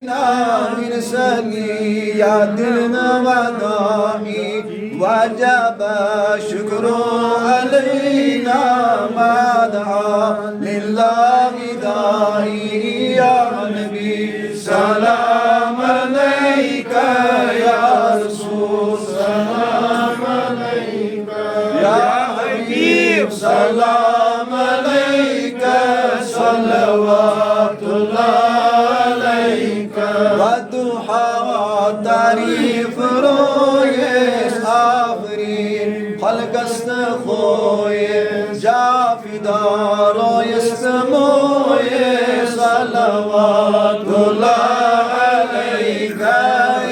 من سنيات الوداع وجب الشكر علينا ما دعا لله داعي يا نبي سلام عليك يا رسول سلام عليك يا حبيب سلام عليك صلوات الله والضحى تعريف رويس آفرين خلق استخوي جافي دار يستموي صلوات الله عليك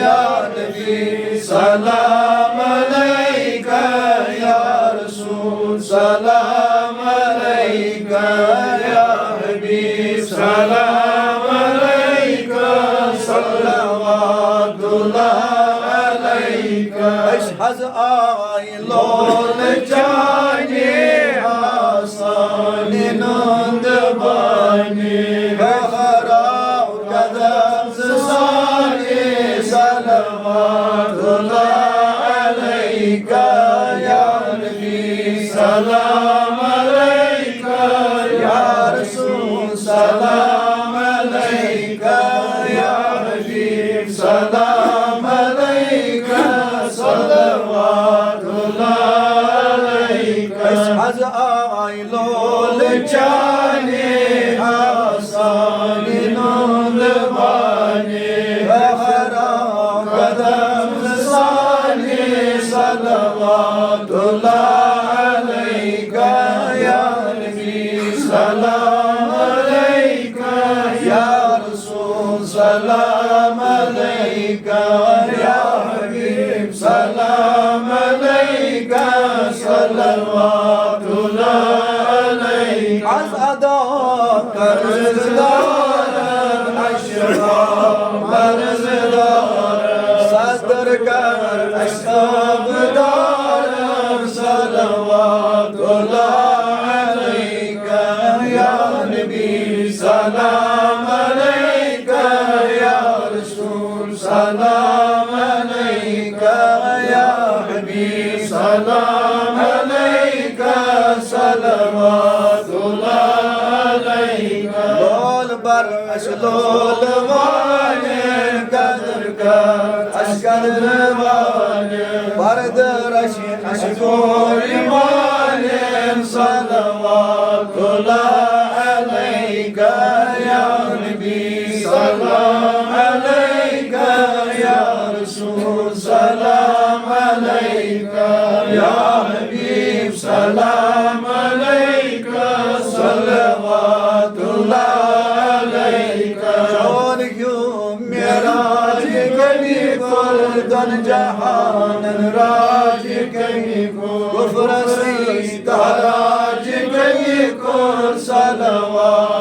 يا نبي سلام عليك يا رسول سلام عليك يا حبيب سلام عليك صلوات الله عليك اشحذ آيلون جاني حصان نندباني بخراو كذب زساني صلوات الله عليك يا نبي سلام عليك يا رسول سلام عليك يا حبيب سلام عليك صلوات الله عليك اشحذ آيلول جاني حصان نندباني بخراو قدم زساني صلوات الله عليك يا نبي سلام عليك يا رسول سلام عليك يا حبيب سلام عليك صلوات الله عليك از اداك رزدار اشرار مرزدار صدر کر اشتاب دار صلوات الله عليك يا نبي سلام عليك يا رسول سلام عليك يا حبيب سلام عليك صلوات الله عليك لول بر اشلول واني قدر كر اشكر واني برد رشي اشكر واني صلوات الله عليك يا نبي سلام عليك يا رسول سلام عليك يا حبيب سلام عليك صلوات الله عليك شون يوم معراجك بفردن جهان راجك غفر سيد راجك يكون صلوات